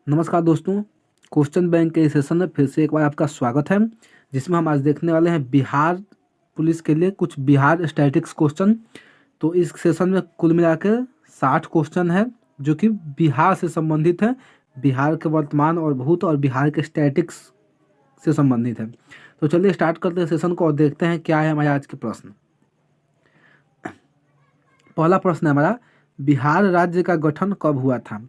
नमस्कार दोस्तों। Question bank के इस सेशन में फिर से एक बार आपका स्वागत है, जिसमें हम आज देखने वाले हैं बिहार पुलिस के लिए कुछ बिहार स्टैटिक्स क्वेश्चन। तो इस सेशन में कुल मिलाकर 60 क्वेश्चन है जो कि बिहार से संबंधित है, बिहार के वर्तमान और भूत और बिहार के स्टैटिक्स से संबंधित है। तो चलिए स्टार्ट करते हैं सेशन को और देखते हैं क्या है हमारे आज के प्रश्न। पहला प्रश्न है हमारा, बिहार राज्य का गठन कब हुआ था?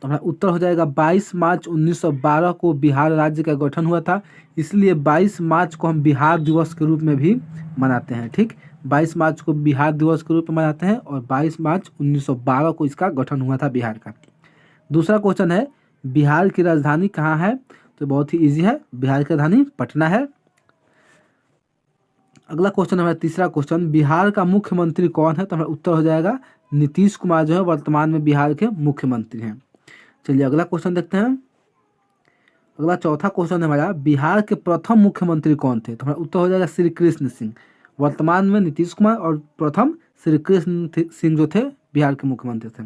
तो हमारा उत्तर हो जाएगा 22 मार्च 1912 को बिहार राज्य का गठन हुआ था। इसलिए 22 मार्च को हम बिहार दिवस के रूप में भी मनाते हैं। ठीक, 22 मार्च को बिहार दिवस के रूप में मनाते हैं और 22 मार्च 1912 को इसका गठन हुआ था बिहार का। दूसरा क्वेश्चन है, बिहार की राजधानी कहाँ है? तो बहुत ही ईजी है, बिहार की राजधानी पटना है। अगला क्वेश्चन हमारा तीसरा क्वेश्चन, बिहार का मुख्यमंत्री कौन है? तो हमारा उत्तर हो जाएगा नीतीश कुमार जो है वर्तमान में बिहार के मुख्यमंत्री हैं। चलिए अगला क्वेश्चन देखते हैं। अगला चौथा क्वेश्चन है हमारा, बिहार के प्रथम मुख्यमंत्री कौन थे? तो हमारा उत्तर हो जाएगा श्री कृष्ण सिंह। वर्तमान में नीतीश कुमार और प्रथम श्री कृष्ण सिंह जो थे बिहार के मुख्यमंत्री थे।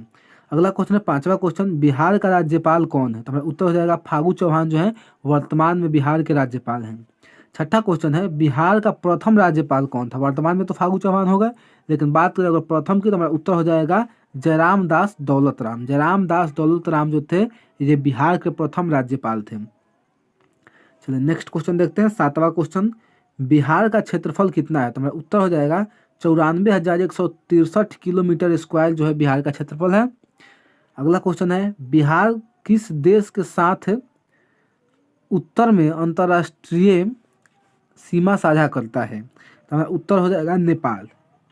अगला क्वेश्चन है पांचवा क्वेश्चन, बिहार का राज्यपाल कौन है? तो हमारा उत्तर हो जाएगा फागू चौहान जो है वर्तमान में बिहार के राज्यपाल हैं। छठा क्वेश्चन है, बिहार का प्रथम राज्यपाल कौन था? वर्तमान में तो फागू चौहान हो गए, लेकिन बात करें अगर प्रथम की तो हमारा उत्तर हो जाएगा जयराम दास दौलत राम। जयराम दास दौलत राम जो थे ये बिहार के प्रथम राज्यपाल थे। चलिए नेक्स्ट क्वेश्चन देखते हैं। सातवां क्वेश्चन, बिहार का क्षेत्रफल कितना है? तो हमारा उत्तर हो जाएगा 94,163 किलोमीटर स्क्वायर जो है बिहार का क्षेत्रफल है। अगला क्वेश्चन है, बिहार किस देश के साथ उत्तर में अंतर्राष्ट्रीय सीमा साझा करता है? तो हमारा उत्तर हो जाएगा नेपाल।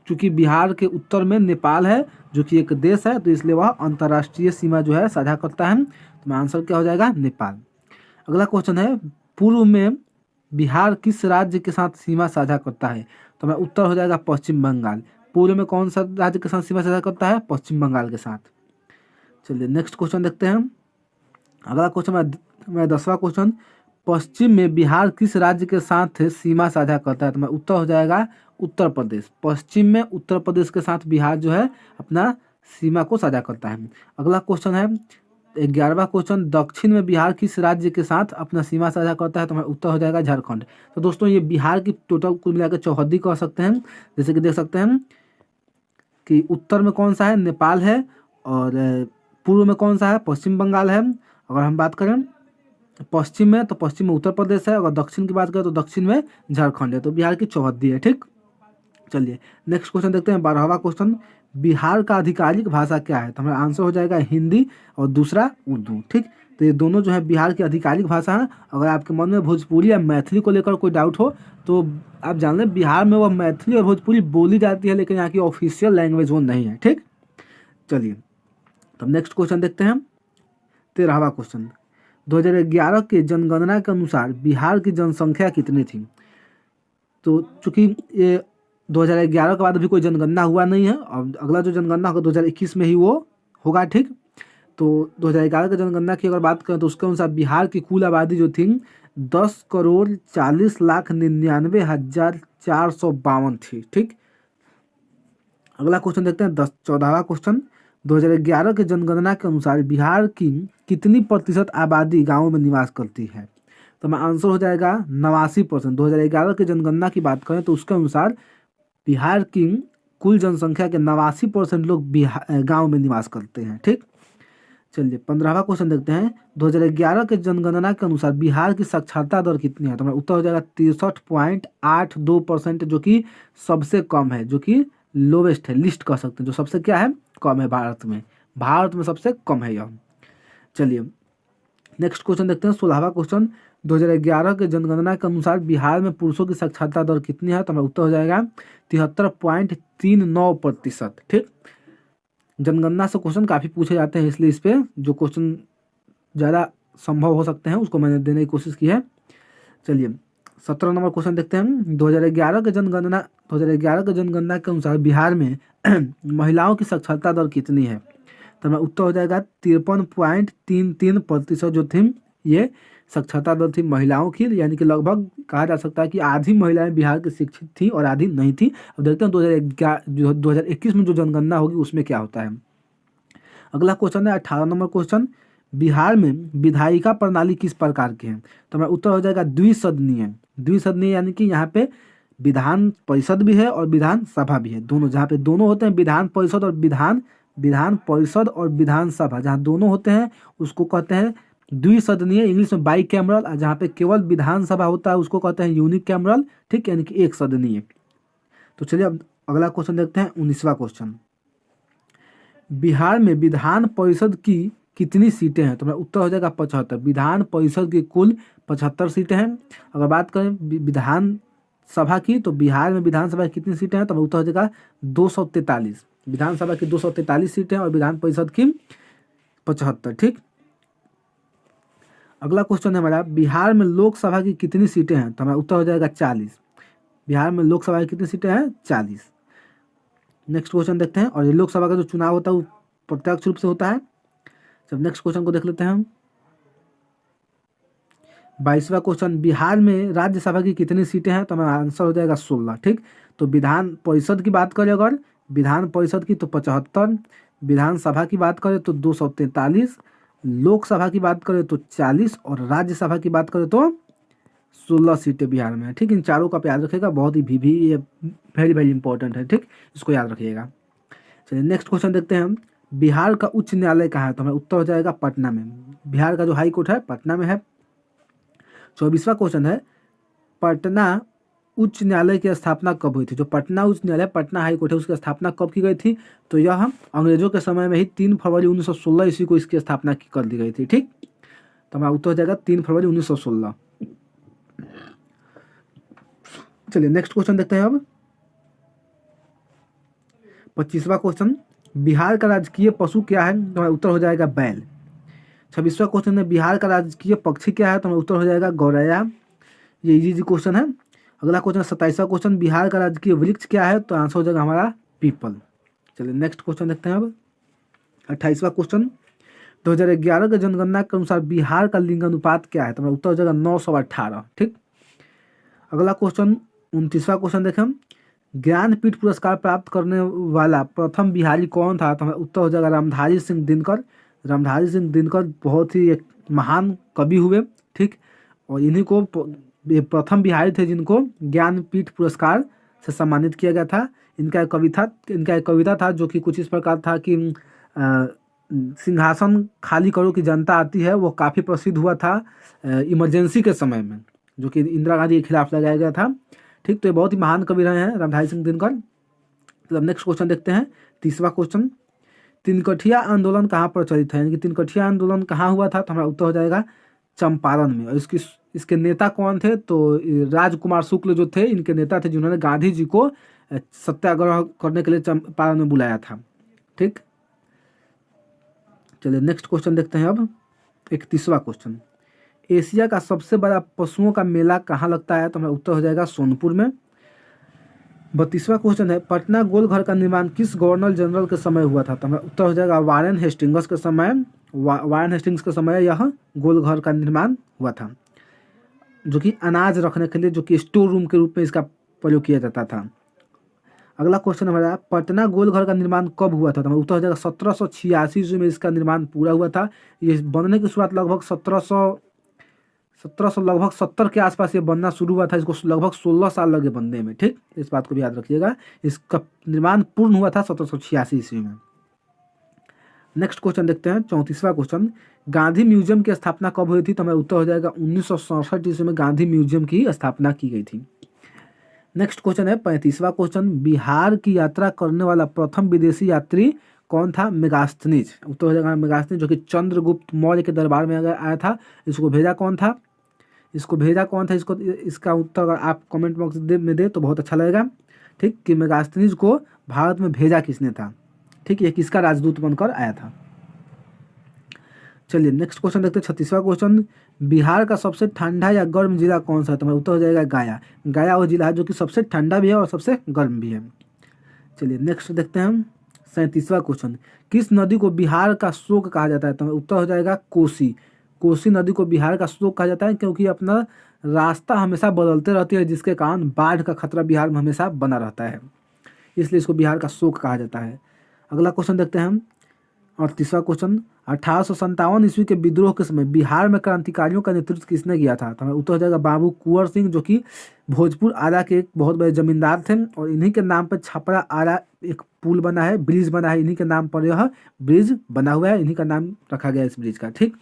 क्योंकि बिहार के उत्तर में नेपाल है जो कि एक देश है, तो इसलिए वह अंतर्राष्ट्रीय सीमा जो है साझा करता है। तो आंसर क्या हो जाएगा? नेपाल। अगला क्वेश्चन है, पूर्व में बिहार किस राज्य के साथ सीमा साझा करता है? तो हमारा उत्तर हो जाएगा पश्चिम बंगाल। पूर्व में कौन सा राज्य के साथ सीमा साझा करता है? पश्चिम बंगाल के साथ। चलिए नेक्स्ट क्वेश्चन देखते हैं। अगला क्वेश्चन मेरा 10वां क्वेश्चन, पश्चिम में बिहार किस राज्य के साथ सीमा साझा करता है? तो मैं उत्तर हो जाएगा उत्तर प्रदेश। पश्चिम में उत्तर प्रदेश के साथ बिहार जो है अपना सीमा को साझा करता है। अगला क्वेश्चन है 11वां क्वेश्चन, दक्षिण में बिहार किस राज्य के साथ अपना सीमा साझा करता है? तो हमारा उत्तर हो जाएगा झारखंड। तो दोस्तों ये बिहार की टोटल कुल मिलाकर चौहद्दी कह सकते हैं। जैसे कि देख सकते हैं कि उत्तर में कौन सा है? नेपाल है, और पूर्व में कौन सा है? पश्चिम बंगाल है। अगर हम बात करें पश्चिम में, तो पश्चिम में उत्तर प्रदेश है। अगर दक्षिण की बात करें तो दक्षिण में झारखंड है। तो बिहार की चौहद्दी है। ठीक, चलिए नेक्स्ट क्वेश्चन देखते हैं। 12वां क्वेश्चन, बिहार का आधिकारिक भाषा क्या है? तो हमारा आंसर हो जाएगा हिंदी और दूसरा उर्दू। ठीक, तो ये दोनों जो है बिहार की आधिकारिक भाषा है। अगर आपके मन में भोजपुरी या मैथिली को लेकर कोई डाउट हो तो आप जान लें बिहार में वह मैथिली और भोजपुरी बोली जाती है, लेकिन यहाँ की ऑफिशियल लैंग्वेज वो नहीं है। ठीक, चलिए तो नेक्स्ट क्वेश्चन देखते हैं। 13वां क्वेश्चन, 2011 के जनगणना के अनुसार बिहार की जनसंख्या कितनी थी? तो चूंकि ये 2011 के बाद अभी कोई जनगणना हुआ नहीं है, और अगला जो जनगणना होगा 2021 में ही वो होगा। ठीक, तो 2011 की जनगणना की अगर बात करें तो उसके अनुसार बिहार की कुल आबादी जो थी 10,40,99,452 थी। ठीक, अगला क्वेश्चन देखते हैं 14वां क्वेश्चन, 2011 के जनगणना के अनुसार बिहार की कितनी प्रतिशत आबादी गाँव में निवास करती है? तो हमारा आंसर हो जाएगा 89%। 2011 की जनगणना की बात करें तो उसके अनुसार बिहार की कुल जनसंख्या के 89% लोग बिहार गाँव में निवास करते हैं। ठीक, चलिए 15वां क्वेश्चन देखते हैं। 2011 के जनगणना के अनुसार बिहार की साक्षरता दर कितनी है? तो हमारा उत्तर हो जाएगा 63.82%, जो कि सबसे कम है, जो कि लोवेस्ट है, लिस्ट कह सकते हैं, जो सबसे क्या है? कम है भारत में। भारत में सबसे कम है यह। चलिए नेक्स्ट क्वेश्चन देखते हैं। 16वां क्वेश्चन, 2011 के जनगणना के अनुसार बिहार में पुरुषों की साक्षरता दर कितनी है? तो हमारा उत्तर हो जाएगा 73.39%। ठीक, जनगणना से क्वेश्चन काफ़ी पूछे जाते हैं, इसलिए इस पर जो क्वेश्चन ज़्यादा संभव हो सकते हैं उसको मैंने देने की कोशिश की है। चलिए 17 नंबर क्वेश्चन देखते हैं। 2011 के जनगणना के अनुसार बिहार में महिलाओं की साक्षरता दर कितनी है? तो हमारा उत्तर हो जाएगा 53.33% जो थी ये साक्षरता दर थी महिलाओं की, यानी कि लगभग कहा जा सकता है कि आधी महिलाएं बिहार की शिक्षित थी और आधी नहीं थी। अब देखते हैं 2021 में जो जनगणना होगी उसमें क्या होता है। अगला क्वेश्चन है 18 नंबर क्वेश्चन, बिहार में विधायिका प्रणाली किस प्रकार की है? तो हमारा उत्तर हो जाएगा द्विसदनीय। द्विसदनीय यानी कि यहाँ पे विधान परिषद भी है और विधान सभा भी है, दोनों। जहाँ पे दोनों होते हैं विधान परिषद और विधान परिषद और विधानसभा, जहाँ दोनों होते हैं उसको कहते हैं द्विसदनीय, इंग्लिश में बाई कैमरल। और जहाँ पे केवल विधानसभा होता है उसको कहते हैं यूनिक कैमरल, ठीक, यानी कि एक सदनीय। तो चलिए अब अगला क्वेश्चन देखते हैं, 19वां क्वेश्चन। बिहार में विधान परिषद की कितनी सीटें हैं? तो मेरा उत्तर हो जाएगा 75। विधान परिषद की कुल 75 सीटें हैं। अगर बात करें विधान सभा की, तो बिहार में विधानसभा की कितनी सीटें हैं? तो उत्तर हो जाएगा 243। विधानसभा की 243 सीटें और विधान परिषद की 75, ठीक। अगला क्वेश्चन है हमारा, बिहार में लोकसभा की कितनी सीटें हैं? तो हमारा उत्तर हो जाएगा 40। बिहार में लोकसभा की कितनी सीटें हैं? 40। नेक्स्ट क्वेश्चन देखते हैं। और ये लोकसभा का जो चुनाव होता है वो प्रत्यक्ष रूप से होता है। जब नेक्स्ट क्वेश्चन को देख लेते हैं हम, 22वां क्वेश्चन, बिहार में राज्यसभा की कितनी सीटें हैं? तो हमारा आंसर हो जाएगा 16, ठीक। तो विधान परिषद की बात करें अगर, विधान परिषद की तो 75, विधानसभा की बात करें तो 243, लोकसभा की बात करें तो 40 और राज्यसभा की बात करें तो 16 सीटें बिहार में है, ठीक। इन चारों का आप याद रखिएगा, बहुत ही ये वेरी वेरी इंपॉर्टेंट है, ठीक, इसको याद रखिएगा। चलिए नेक्स्ट क्वेश्चन देखते हैं हम, बिहार का उच्च न्यायालय कहाँ है? तो हमारा उत्तर हो जाएगा पटना में। बिहार का जो हाई कोर्ट है पटना में है। 24वां क्वेश्चन है, पटना उच्च न्यायालय की स्थापना कब हुई थी? जो पटना उच्च न्यायालय, पटना हाई कोर्ट है, उसकी स्थापना कब की गई थी? तो यह अंग्रेजों के समय में ही 3 फरवरी 1916 ईस्वी को इसकी स्थापना कर दी गई थी, ठीक। तो हमारा उत्तर हो जाएगा 3 फरवरी 1916। चलिए नेक्स्ट क्वेश्चन देखते हैं अब, 25वां क्वेश्चन, बिहार का राजकीय पशु क्या है? तो हमारा उत्तर हो जाएगा बैल। 26वां क्वेश्चन है, बिहार का राजकीय पक्षी क्या है? तो हमारा उत्तर हो जाएगा गौरैया। ये इजी क्वेश्चन है। अगला क्वेश्चन 27वां क्वेश्चन, बिहार का राजकीय वृक्ष क्या है? तो आंसर हो जाएगा हमारा पीपल। चलिए नेक्स्ट क्वेश्चन देखते हैं अब, 28वां क्वेश्चन, 2011 के जनगणना के अनुसार बिहार का लिंग अनुपात क्या है? तो हमारा उत्तर हो जाएगा 918, ठीक। अगला क्वेश्चन 29वां क्वेश्चन देखें, ज्ञानपीठ पुरस्कार प्राप्त करने वाला प्रथम बिहारी कौन था? तो हमारा उत्तर हो जाएगा रामधारी सिंह दिनकर। रामधारी सिंह दिनकर बहुत ही एक महान कवि हुए, ठीक, और इन्हीं को प्रथम बिहारी थे जिनको ज्ञानपीठ पुरस्कार से सम्मानित किया गया था। इनका एक कविता था जो कि कुछ इस प्रकार था कि सिंहासन खाली करो कि जनता आती है, वो काफ़ी प्रसिद्ध हुआ था इमरजेंसी के समय में, जो कि इंदिरा गांधी के खिलाफ लगाया गया था, ठीक। तो ये बहुत ही महान कवि रहे हैं रामधारी सिंह दिनकर। तो अब नेक्स्ट क्वेश्चन देखते हैं, 30वां क्वेश्चन, तिनकठिया आंदोलन कहाँ प्रचलित है? यानी कि तिनकठिया आंदोलन कहाँ हुआ था? तो हमारा उत्तर हो जाएगा चंपारण में। और इसके नेता कौन थे? तो राजकुमार शुक्ल जो थे, इनके नेता थे जिन्होंने गांधी जी को सत्याग्रह करने के लिए चंपारण में बुलाया था, ठीक। चलिए नेक्स्ट क्वेश्चन देखते हैं अब, 31वां क्वेश्चन, एशिया का सबसे बड़ा पशुओं का मेला कहाँ लगता है? तो हमारा उत्तर हो जाएगा सोनपुर में। 32वां क्वेश्चन है, पटना गोलघर का निर्माण किस गवर्नर जनरल के समय हुआ था? तो हमारा उत्तर हो जाएगा वारेन हेस्टिंग्स के समय। वारेन हेस्टिंग्स के समय यह गोलघर का निर्माण हुआ था, जो कि अनाज रखने के लिए, जो कि स्टोर रूम के रूप में इसका प्रयोग किया जाता था। अगला क्वेश्चन हमारा, पटना गोलघर का निर्माण कब हुआ था? तो हमारा उत्तर हो जाएगा 1786 ईस्वी में इसका निर्माण पूरा हुआ था। ये बनने की शुरुआत लगभग 1700 लगभग 70 के आसपास ये बनना शुरू हुआ था। इसको लगभग 16 साल लगे बनने में, ठीक। इस बात को भी याद रखिएगा। इसका निर्माण पूर्ण हुआ था 1786 ईस्वी में। नेक्स्ट क्वेश्चन देखते हैं, 34वां क्वेश्चन, गांधी म्यूजियम की स्थापना कब हुई थी? तो हमारा उत्तर हो जाएगा 1967 ईस्वी में गांधी म्यूजियम की स्थापना की गई थी। नेक्स्ट क्वेश्चन है 35वां क्वेश्चन, बिहार की यात्रा करने वाला प्रथम विदेशी यात्री कौन था? मेगास्थनीज। उत्तर हो जाएगा मेगास्थनीज, जो कि चंद्रगुप्त मौर्य के दरबार में आया था। इसको भेजा कौन था? इसका उत्तर अगर आप कमेंट बॉक्स में दे तो बहुत अच्छा लगेगा, ठीक, कि मेगास्थनीज को भारत में भेजा किसने था, ठीक, ये किसका राजदूत बनकर आया था। चलिए नेक्स्ट क्वेश्चन देखते हैं, 36वां क्वेश्चन, बिहार का सबसे ठंडा या गर्म जिला कौन सा है? तो हमारा उत्तर हो जाएगा गया। गया वो जिला है जो कि सबसे ठंडा भी है और सबसे गर्म भी है। चलिए नेक्स्ट देखते हैं हम, 37वां क्वेश्चन, किस नदी को बिहार का शोक कहा जाता है? तो उत्तर हो जाएगा कोसी। कोसी नदी को बिहार का शोक कहा जाता है क्योंकि अपना रास्ता हमेशा बदलते रहती है, जिसके कारण बाढ़ का खतरा बिहार में हमेशा बना रहता है, इसलिए इसको बिहार का शोक कहा जाता है। अगला क्वेश्चन देखते हैं हम, और तीसरा क्वेश्चन 1857 ईस्वी के विद्रोह के समय बिहार में क्रांतिकारियों का नेतृत्व किसने किया था? तो हमारा उत्तर हो जाएगा बाबू कुंवर सिंह, जो कि भोजपुर आरा के एक बहुत बड़े जमींदार थे, और इन्हीं के नाम पर छपरा आरा एक पुल बना है, ब्रिज बना है, इन्हीं के नाम पर यह ब्रिज बना हुआ है, इन्हीं का नाम रखा गया है इस ब्रिज का। ठीक,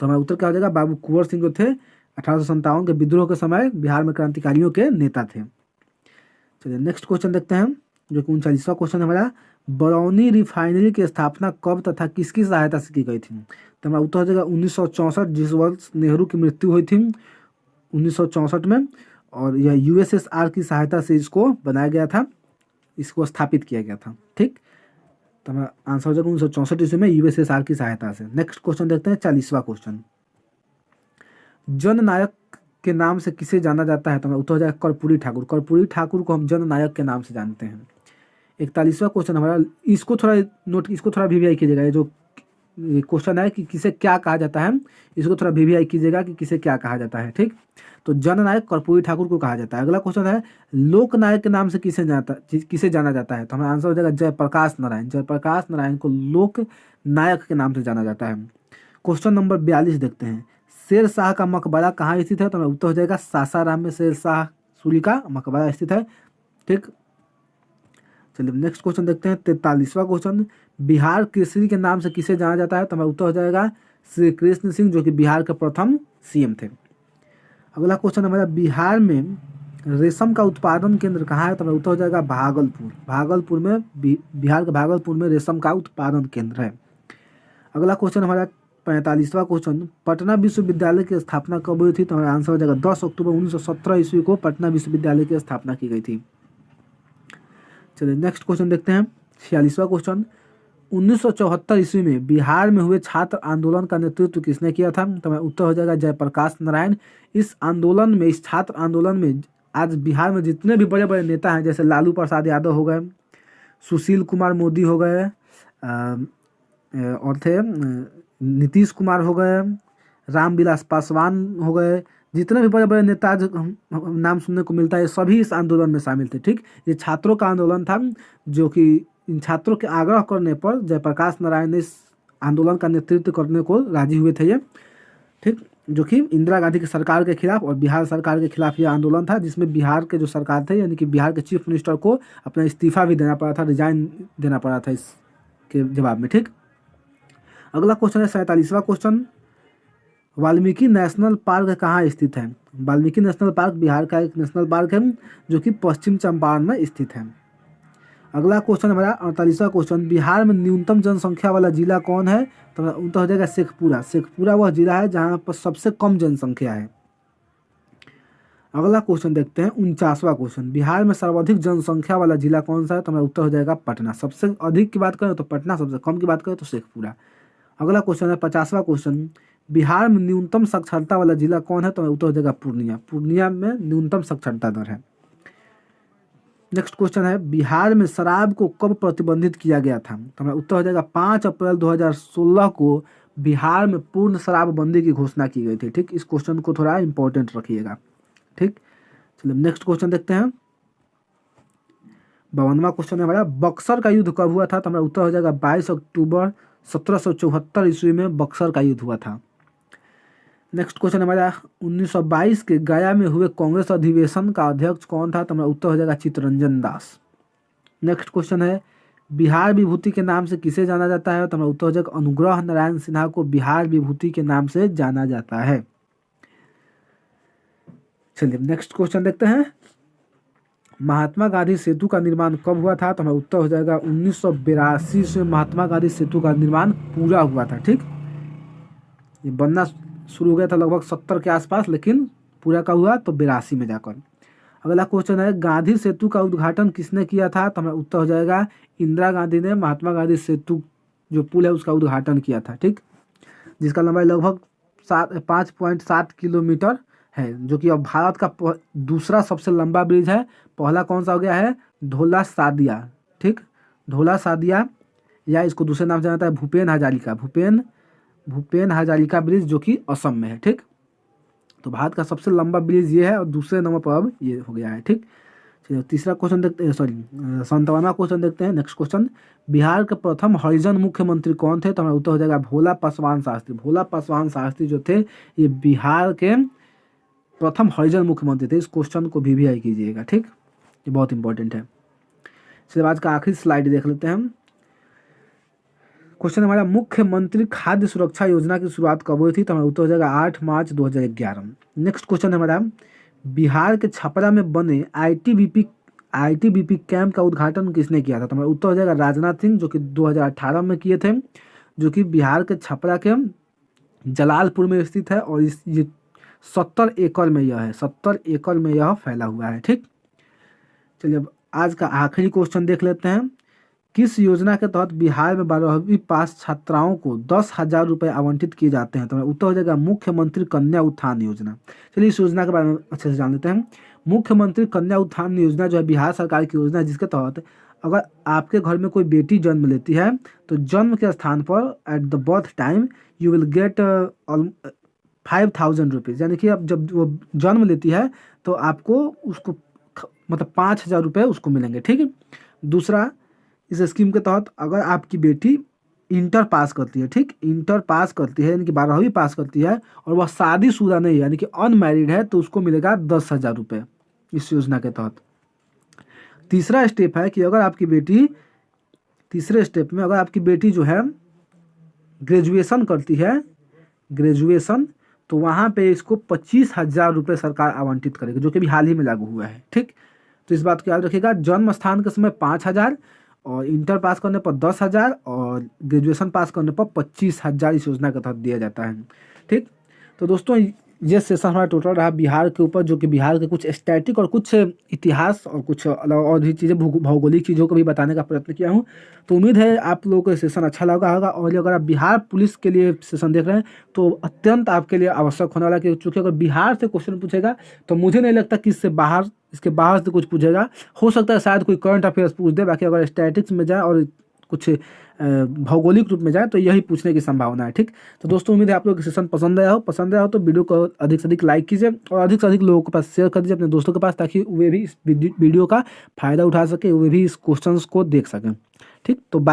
तो हमारा उत्तर क्या हो जाएगा? बाबू कुंवर सिंह जो थे 1857 के विद्रोह के समय बिहार में क्रांतिकारियों के नेता थे। चलिए नेक्स्ट क्वेश्चन देखते हैं, जो कि 39वां क्वेश्चन है हमारा। बरौनी रिफाइनरी की स्थापना कब तथा किसकी सहायता से की गई थी? तो हमारा उत्तर हो जाएगा 1964, जिस वर्ष नेहरू की मृत्यु हुई थी 1964 में, और यह यूएसएसआर की सहायता से इसको बनाया गया था, इसको स्थापित किया गया था। ठीक, तो हमारा आंसर हो जाएगा 1964 ईस्वी में यूएसएसआर की सहायता से। नेक्स्ट क्वेश्चन देखते हैं 40वां क्वेश्चन। जननायक के नाम से किसे जाना जाता है? तो हमारा उत्तर हो जाएगा कर्पूरी ठाकुर। कर्पूरी ठाकुर को हम जननायक के नाम से जानते हैं। 41वां क्वेश्चन हमारा, इसको थोड़ा वीवीआई कीजिएगा। ये जो क्वेश्चन है कि किसे क्या कहा जाता है, इसको थोड़ा वीवीआई कीजिएगा कि किसे क्या कहा जाता है। ठीक, तो जननायक कर्पूरी ठाकुर को कहा जाता है। अगला क्वेश्चन है, लोकनायक के नाम से किसे जाना जाता है? तो हमारा आंसर हो जाएगा जयप्रकाश नारायण। जयप्रकाश नारायण को लोक नायक के नाम से जाना जाता है। क्वेश्चन नंबर 42 देखते हैं, शेर शाह का मकबरा कहाँ स्थित है? तो हमारा उत्तर हो जाएगा सासाराम में शेर शाह सूरी का मकबरा स्थित है। ठीक, चलिए नेक्स्ट क्वेश्चन देखते हैं 43वां क्वेश्चन। बिहार केसरी के नाम से किसे जाना जाता है? तो हमारा उत्तर हो जाएगा श्री कृष्ण सिंह, जो कि बिहार के प्रथम सीएम थे। अगला क्वेश्चन हमारा, बिहार में रेशम का उत्पादन केंद्र कहाँ है? तो हमारा उत्तर हो जाएगा भागलपुर। भागलपुर में बिहार के भागलपुर में रेशम का उत्पादन केंद्र है। अगला क्वेश्चन हमारा 45वां क्वेश्चन, पटना विश्वविद्यालय की स्थापना कब हुई थी? तो हमारा आंसर हो जाएगा 10 अक्टूबर 1917 ईस्वी को पटना विश्वविद्यालय की स्थापना की गई थी। चलिए नेक्स्ट क्वेश्चन देखते हैं 46वां क्वेश्चन। 1974 ईस्वी में बिहार में हुए छात्र आंदोलन का नेतृत्व किसने किया था? तो हमारा उत्तर हो जाएगा जयप्रकाश नारायण। इस छात्र आंदोलन में आज बिहार में जितने भी बड़े बड़े नेता हैं, जैसे लालू प्रसाद यादव हो गए, सुशील कुमार मोदी हो गए, और थे नीतीश कुमार हो गए, रामविलास पासवान हो गए, जितने भी बड़े बड़े नेता जो नाम सुनने को मिलता है, सभी इस आंदोलन में शामिल थे। ठीक, ये छात्रों का आंदोलन था, जो कि इन छात्रों के आग्रह करने पर जयप्रकाश नारायण ने इस आंदोलन का नेतृत्व करने को राजी हुए थे ये। ठीक, जो कि इंदिरा गांधी की सरकार के खिलाफ और बिहार सरकार के खिलाफ ये आंदोलन था, जिसमें बिहार के जो सरकार थे, यानी कि बिहार के चीफ मिनिस्टर को अपना इस्तीफा भी देना पड़ा था, रिजाइन देना पड़ा था इसके जवाब में। ठीक, अगला क्वेश्चन है 47वां क्वेश्चन। वाल्मीकि नेशनल पार्क कहाँ स्थित है? वाल्मीकि नेशनल पार्क बिहार का एक नेशनल पार्क है, जो कि पश्चिम चंपारण में स्थित है। अगला क्वेश्चन हमारा 48वां क्वेश्चन, बिहार में न्यूनतम जनसंख्या वाला जिला कौन है? तो उत्तर हो जाएगा शेखपुरा। शेखपुरा वह जिला है जहाँ पर सबसे कम जनसंख्या है। अगला क्वेश्चन देखते हैं 49वां क्वेश्चन, बिहार में सर्वाधिक जनसंख्या वाला जिला कौन सा है? तो हमारा उत्तर हो जाएगा पटना। सबसे अधिक की बात करें तो पटना, सबसे कम की बात करें तो शेखपुरा। अगला क्वेश्चन है 50वां क्वेश्चन, बिहार में न्यूनतम साक्षरता वाला जिला कौन है? तो उत्तर हो जाएगा पूर्णिया। पूर्णिया में न्यूनतम साक्षरता दर है। नेक्स्ट क्वेश्चन है, बिहार में शराब को कब प्रतिबंधित किया गया था? तो हमारा उत्तर हो जाएगा 5 अप्रैल 2016 को बिहार में पूर्ण शराबबंदी की घोषणा की गई थी। ठीक, इस क्वेश्चन को थोड़ा इंपॉर्टेंट रखिएगा। ठीक, चलिए नेक्स्ट क्वेश्चन देखते हैं 52वां क्वेश्चन है हमारा, बक्सर का युद्ध कब हुआ था? तो हमारा उत्तर हो जाएगा 22 अक्टूबर 1774 ईस्वी में बक्सर का युद्ध हुआ था। नेक्स्ट क्वेश्चन हमारा 1922 के गया में हुए कांग्रेस अधिवेशन का अध्यक्ष कौन था? तो हमारा उत्तर हो जाएगा चित्तरंजन दास। नेक्स्ट क्वेश्चन है, बिहार विभूति के नाम से किसे जाना जाता है? तो हमारा उत्तर हो जाएगा अनुग्रह नारायण सिन्हा को बिहार विभूति के नाम से जाना जाता है। चलिए नेक्स्ट क्वेश्चन देखते हैं, महात्मा गांधी सेतु का निर्माण कब हुआ था? तो हमारा उत्तर हो जाएगा 1982 से महात्मा गांधी सेतु का निर्माण पूरा हुआ था। ठीक, ये बनना शुरू हो गया था लगभग 70 के आसपास, लेकिन पूरा का हुआ तो 82 में जाकर। अगला क्वेश्चन है, गांधी सेतु का उद्घाटन किसने किया था? तो हमारा उत्तर हो जाएगा इंदिरा गांधी ने महात्मा गांधी सेतु जो पुल है उसका उद्घाटन किया था। ठीक, जिसका लंबाई लगभग 5.7 किलोमीटर है, जो कि अब भारत का दूसरा सबसे लंबा ब्रिज है। पहला कौन सा हो गया है? ढोला सादिया। ठीक, ढोला सादिया, या इसको दूसरे नाम से जाना जाता है भूपेन हजारिका ब्रिज, जो कि असम में है। ठीक, तो भारत का सबसे लंबा ब्रिज ये है और दूसरे नंबर पर अब ये हो गया है। ठीक, चलिए तीसरा क्वेश्चन देखते हैं, सॉरी 57वां क्वेश्चन देखते हैं। नेक्स्ट क्वेश्चन, बिहार के प्रथम हरिजन मुख्यमंत्री कौन थे? तो हमारा उत्तर हो जाएगा भोला पासवान शास्त्री। भोला पासवान शास्त्री जो थे ये बिहार के प्रथम हरिजन मुख्यमंत्री थे। इस क्वेश्चन को भी कीजिएगा, ठीक, ये बहुत इंपॉर्टेंट है। चलिए आज का आखिरी स्लाइड देख लेते हैं हम। क्वेश्चन हमारा, मुख्यमंत्री खाद्य सुरक्षा योजना की शुरुआत कब हुई थी? तो हमारा उत्तर हो जाएगा 8 मार्च 2011। नेक्स्ट क्वेश्चन हमारा, बिहार के छपरा में बने आईटीबीपी कैंप का उद्घाटन किसने किया था? तो हमारा उत्तर हो जाएगा राजनाथ सिंह, जो कि 2018 में किए थे, जो कि बिहार के छपरा के जलालपुर में स्थित है और ये 70 एकड़ में यह है, 70 एकड़ में यह फैला हुआ है, ठीक। चलिए अब आज का आखिरी क्वेश्चन देख लेते हैं। किस योजना के तहत बिहार में 12वीं पास छात्राओं को 10,000 रुपये आवंटित किए जाते हैं? तो उत्तर हो जाएगा मुख्यमंत्री कन्या उत्थान योजना। चलिए इस योजना के बारे में अच्छे से जान लेते हैं। मुख्यमंत्री कन्या उत्थान योजना जो है बिहार सरकार की योजना है, जिसके तहत अगर आपके घर में कोई बेटी जन्म लेती है तो जन्म के स्थान पर at the birth time you will get 5,000 rupees, यानी कि अब जब वो जन्म लेती है तो आपको उसको मतलब 5,000 रुपये उसको मिलेंगे, ठीक है। दूसरा, इस स्कीम के तहत अगर आपकी बेटी इंटर पास करती है, ठीक, इंटर पास करती है यानी कि 12वीं पास करती है और वह शादीशुदा नहीं है यानी कि अनमैरिड है, तो उसको मिलेगा 10,000 रुपये इस योजना के तहत। तीसरा स्टेप है कि अगर आपकी बेटी, तीसरे स्टेप में अगर आपकी बेटी जो है ग्रेजुएशन करती है, ग्रेजुएशन, तो वहाँ पे इसको 25,000 रुपये सरकार आवंटित करेगी, जो कि भी हाल ही में लागू हुआ है, ठीक। तो इस बात को याद रखिएगा, जन्म स्थान के समय 5,000 और इंटर पास करने पर 10,000 और ग्रेजुएशन पास करने पर 25,000 इस योजना के तहत दिया जाता है, ठीक। तो दोस्तों ये सेशन हमारा टोटल रहा बिहार के ऊपर, जो कि बिहार के कुछ स्टैटिक और कुछ इतिहास और कुछ अलग और भी चीज़ें भौगोलिक चीज़ों को भी बताने का प्रयत्न किया हूँ। तो उम्मीद है आप लोगों को ये सेशन अच्छा लगा होगा। और अगर आप बिहार पुलिस के लिए सेशन देख रहे हैं तो अत्यंत आपके लिए आवश्यक होने वाला, कि चूँकि अगर बिहार से क्वेश्चन पूछेगा तो मुझे नहीं लगता कि इसके बाहर से कुछ पूछेगा। हो सकता है शायद कोई करंट अफेयर्स पूछ दे, बाकी अगर स्टैटिक्स में जाए और कुछ भौगोलिक रूप में जाए तो यही पूछने की संभावना है, ठीक। तो दोस्तों उम्मीद है आप लोग सेशन पसंद आया हो तो वीडियो को अधिक से अधिक लाइक कीजिए और अधिक से अधिक लोगों के पास शेयर कर दीजिए अपने दोस्तों के पास, ताकि वे भी इस वीडियो का फायदा उठा सके, वे भी इस क्वेश्चंस को देख सकें, ठीक। तो